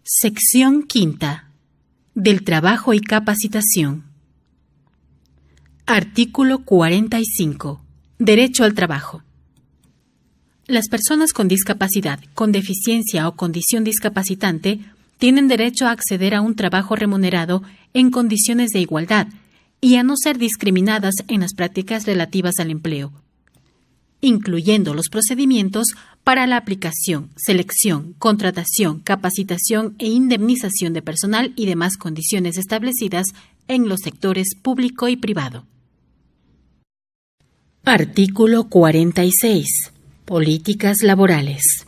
Sección quinta. Del trabajo y capacitación. Artículo 45. Derecho al trabajo. Las personas con discapacidad, con deficiencia o condición discapacitante tienen derecho a acceder a un trabajo remunerado en condiciones de igualdad y a no ser discriminadas en las prácticas relativas al empleo, incluyendo los procedimientos para la aplicación, selección, contratación, capacitación e indemnización de personal y demás condiciones establecidas en los sectores público y privado. Artículo 46. Políticas laborales.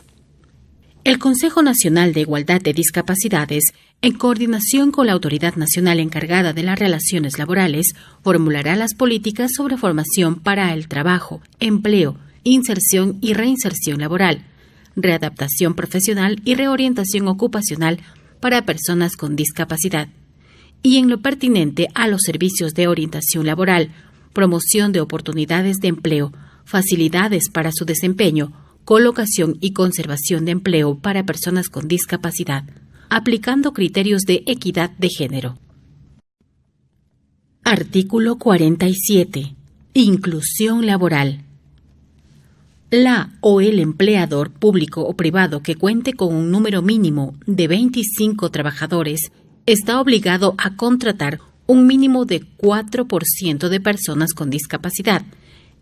El Consejo Nacional de Igualdad de Discapacidades, en coordinación con la Autoridad Nacional encargada de las relaciones laborales, formulará las políticas sobre formación para el trabajo, empleo, inserción y reinserción laboral, readaptación profesional y reorientación ocupacional para personas con discapacidad, y en lo pertinente a los servicios de orientación laboral, promoción de oportunidades de empleo, facilidades para su desempeño, colocación y conservación de empleo para personas con discapacidad, aplicando criterios de equidad de género. Artículo 47. Inclusión laboral. La o el empleador público o privado que cuente con un número mínimo de 25 trabajadores está obligado a contratar un mínimo de 4% de personas con discapacidad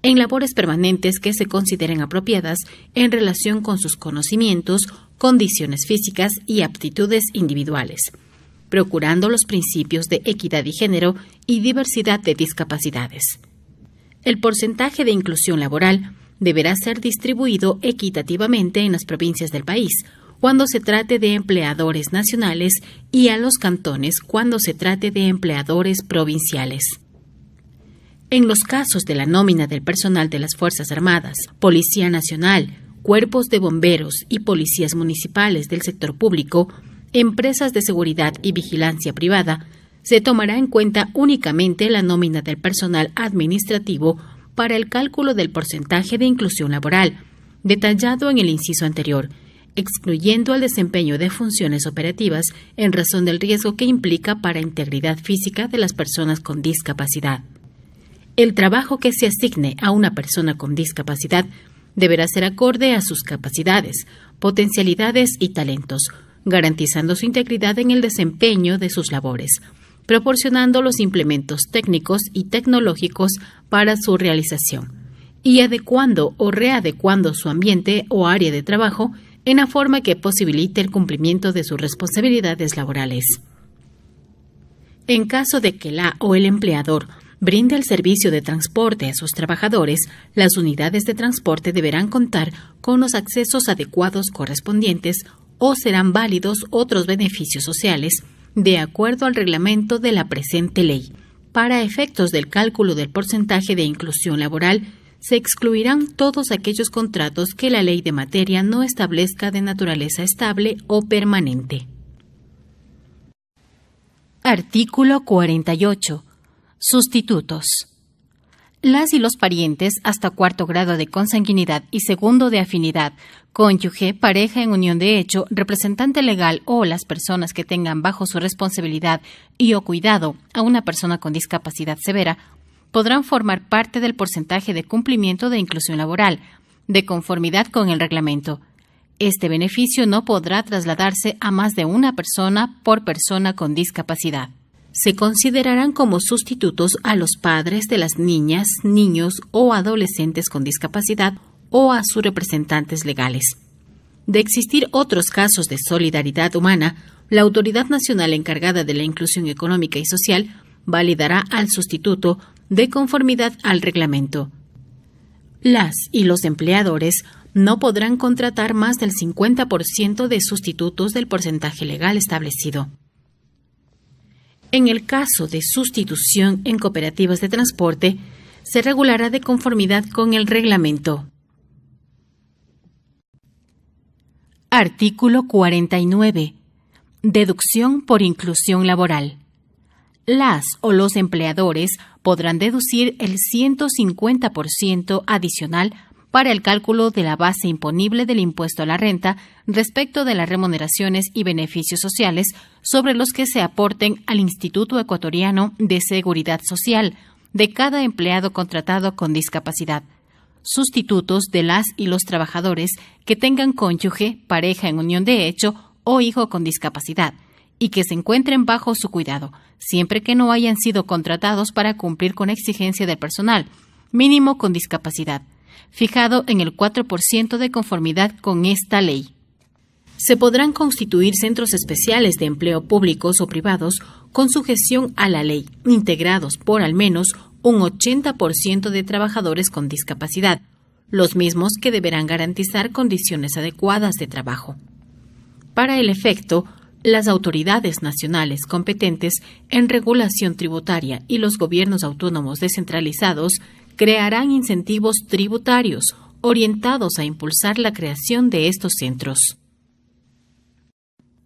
en labores permanentes que se consideren apropiadas en relación con sus conocimientos, condiciones físicas y aptitudes individuales, procurando los principios de equidad y género y diversidad de discapacidades. El porcentaje de inclusión laboral deberá ser distribuido equitativamente en las provincias del país, cuando se trate de empleadores nacionales, y a los cantones cuando se trate de empleadores provinciales. En los casos de la nómina del personal de las Fuerzas Armadas, Policía Nacional, cuerpos de bomberos y policías municipales del sector público, empresas de seguridad y vigilancia privada, se tomará en cuenta únicamente la nómina del personal administrativo para el cálculo del porcentaje de inclusión laboral, detallado en el inciso anterior, excluyendo el desempeño de funciones operativas en razón del riesgo que implica para integridad física de las personas con discapacidad. El trabajo que se asigne a una persona con discapacidad deberá ser acorde a sus capacidades, potencialidades y talentos, garantizando su integridad en el desempeño de sus labores, proporcionando los implementos técnicos y tecnológicos para su realización, y adecuando o readecuando su ambiente o área de trabajo en la forma que posibilite el cumplimiento de sus responsabilidades laborales. En caso de que la o el empleador brinde el servicio de transporte a sus trabajadores, las unidades de transporte deberán contar con los accesos adecuados correspondientes o serán válidos otros beneficios sociales de acuerdo al reglamento de la presente ley. Para efectos del cálculo del porcentaje de inclusión laboral, se excluirán todos aquellos contratos que la ley de materia no establezca de naturaleza estable o permanente. Artículo 48. Sustitutos. Las y los parientes hasta cuarto grado de consanguinidad y segundo de afinidad, cónyuge, pareja en unión de hecho, representante legal o las personas que tengan bajo su responsabilidad y o cuidado a una persona con discapacidad severa, podrán formar parte del porcentaje de cumplimiento de inclusión laboral, de conformidad con el reglamento. Este beneficio no podrá trasladarse a más de una persona por persona con discapacidad. Se considerarán como sustitutos a los padres de las niñas, niños o adolescentes con discapacidad o a sus representantes legales. De existir otros casos de solidaridad humana, la Autoridad Nacional encargada de la Inclusión Económica y Social validará al sustituto de conformidad al reglamento. Las y los empleadores no podrán contratar más del 50% de sustitutos del porcentaje legal establecido. En el caso de sustitución en cooperativas de transporte, se regulará de conformidad con el reglamento. Artículo 49. Deducción por inclusión laboral. Las o los empleadores podrán deducir el 150% adicional para el cálculo de la base imponible del impuesto a la renta respecto de las remuneraciones y beneficios sociales sobre los que se aporten al Instituto Ecuatoriano de Seguridad Social de cada empleado contratado con discapacidad, sustitutos de las y los trabajadores que tengan cónyuge, pareja en unión de hecho o hijo con discapacidad y que se encuentren bajo su cuidado, siempre que no hayan sido contratados para cumplir con exigencia del personal mínimo con discapacidad, fijado en el 4% de conformidad con esta ley. Se podrán constituir centros especiales de empleo públicos o privados con sujeción a la ley, integrados por al menos un 80% de trabajadores con discapacidad, los mismos que deberán garantizar condiciones adecuadas de trabajo. Para el efecto, las autoridades nacionales competentes en regulación tributaria y los gobiernos autónomos descentralizados crearán incentivos tributarios orientados a impulsar la creación de estos centros.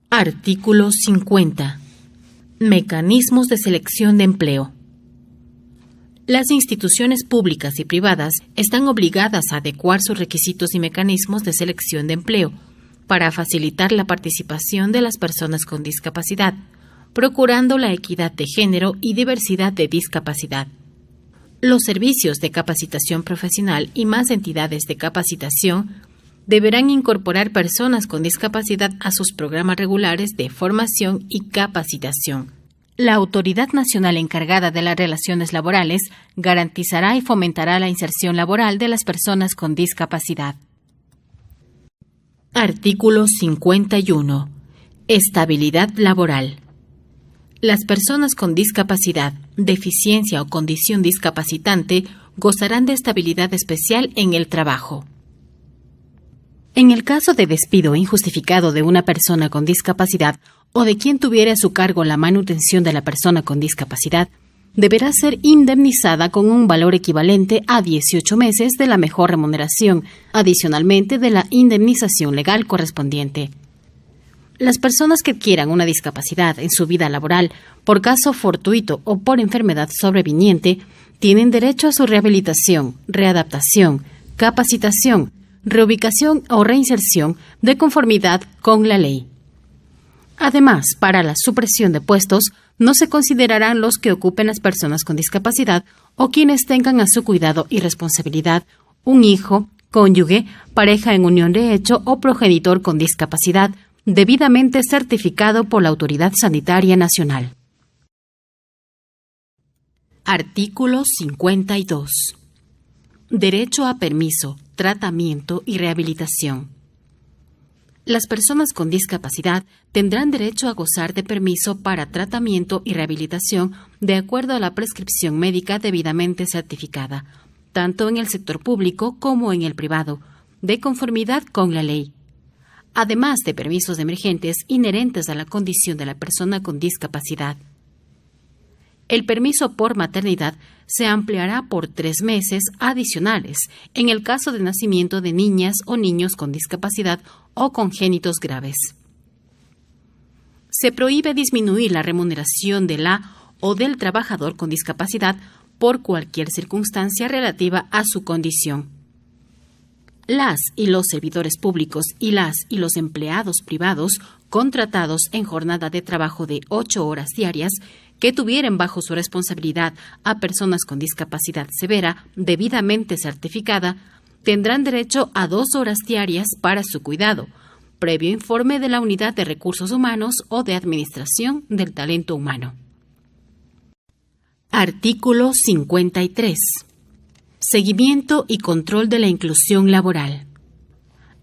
Artículo 50. Mecanismos de selección de empleo. Las instituciones públicas y privadas están obligadas a adecuar sus requisitos y mecanismos de selección de empleo para facilitar la participación de las personas con discapacidad, procurando la equidad de género y diversidad de discapacidad. Los servicios de capacitación profesional y más entidades de capacitación deberán incorporar personas con discapacidad a sus programas regulares de formación y capacitación. La Autoridad Nacional encargada de las relaciones laborales garantizará y fomentará la inserción laboral de las personas con discapacidad. Artículo 51. Estabilidad laboral. Las personas con discapacidad, deficiencia o condición discapacitante gozarán de estabilidad especial en el trabajo. En el caso de despido injustificado de una persona con discapacidad o de quien tuviera a su cargo la manutención de la persona con discapacidad, deberá ser indemnizada con un valor equivalente a 18 meses de la mejor remuneración, adicionalmente de la indemnización legal correspondiente. Las personas que adquieran una discapacidad en su vida laboral por caso fortuito o por enfermedad sobreviniente tienen derecho a su rehabilitación, readaptación, capacitación, reubicación o reinserción de conformidad con la ley. Además, para la supresión de puestos, no se considerarán los que ocupen las personas con discapacidad o quienes tengan a su cuidado y responsabilidad un hijo, cónyuge, pareja en unión de hecho o progenitor con discapacidad, debidamente certificado por la Autoridad Sanitaria Nacional. Artículo 52. Derecho a permiso, tratamiento y rehabilitación. Las personas con discapacidad tendrán derecho a gozar de permiso para tratamiento y rehabilitación de acuerdo a la prescripción médica debidamente certificada, tanto en el sector público como en el privado, de conformidad con la ley, además de permisos emergentes inherentes a la condición de la persona con discapacidad. El permiso por maternidad se ampliará por 3 meses adicionales en el caso de nacimiento de niñas o niños con discapacidad o congénitos graves. Se prohíbe disminuir la remuneración de la o del trabajador con discapacidad por cualquier circunstancia relativa a su condición. Las y los servidores públicos y las y los empleados privados contratados en jornada de trabajo de 8 horas diarias que tuvieren bajo su responsabilidad a personas con discapacidad severa debidamente certificada, tendrán derecho a 2 horas diarias para su cuidado, previo informe de la Unidad de Recursos Humanos o de Administración del Talento Humano. Artículo 53. Seguimiento y control de la inclusión laboral.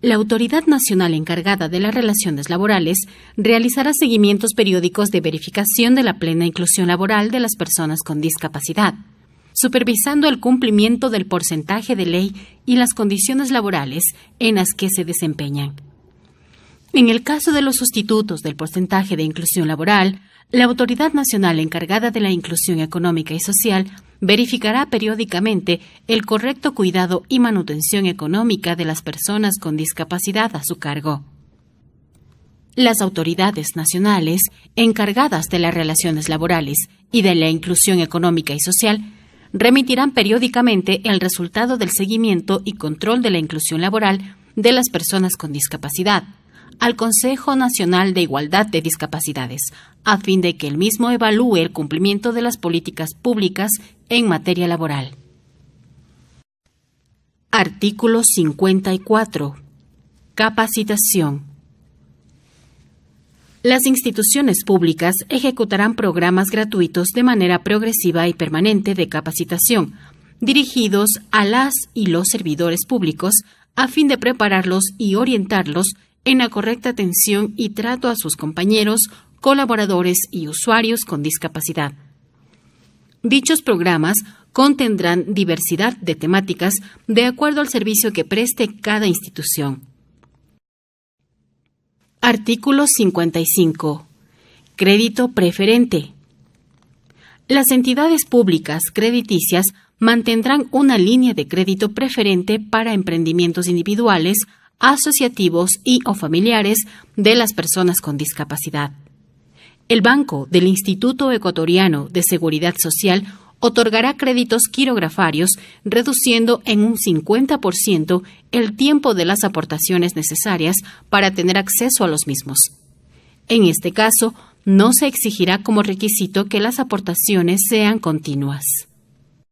La Autoridad Nacional encargada de las relaciones laborales realizará seguimientos periódicos de verificación de la plena inclusión laboral de las personas con discapacidad, supervisando el cumplimiento del porcentaje de ley y las condiciones laborales en las que se desempeñan. En el caso de los sustitutos del porcentaje de inclusión laboral, la Autoridad Nacional encargada de la inclusión económica y social verificará periódicamente el correcto cuidado y manutención económica de las personas con discapacidad a su cargo. Las autoridades nacionales encargadas de las relaciones laborales y de la inclusión económica y social remitirán periódicamente el resultado del seguimiento y control de la inclusión laboral de las personas con discapacidad al Consejo Nacional de Igualdad de Discapacidades, a fin de que el mismo evalúe el cumplimiento de las políticas públicas en materia laboral. Artículo 54. Capacitación. Las instituciones públicas ejecutarán programas gratuitos de manera progresiva y permanente de capacitación, dirigidos a las y los servidores públicos a fin de prepararlos y orientarlos en la correcta atención y trato a sus compañeros, colaboradores y usuarios con discapacidad. Dichos programas contendrán diversidad de temáticas de acuerdo al servicio que preste cada institución. Artículo 55. Crédito preferente. Las entidades públicas crediticias mantendrán una línea de crédito preferente para emprendimientos individuales, asociativos y o familiares de las personas con discapacidad. El Banco del Instituto Ecuatoriano de Seguridad Social otorgará créditos quirografarios, reduciendo en un 50% el tiempo de las aportaciones necesarias para tener acceso a los mismos. En este caso, no se exigirá como requisito que las aportaciones sean continuas.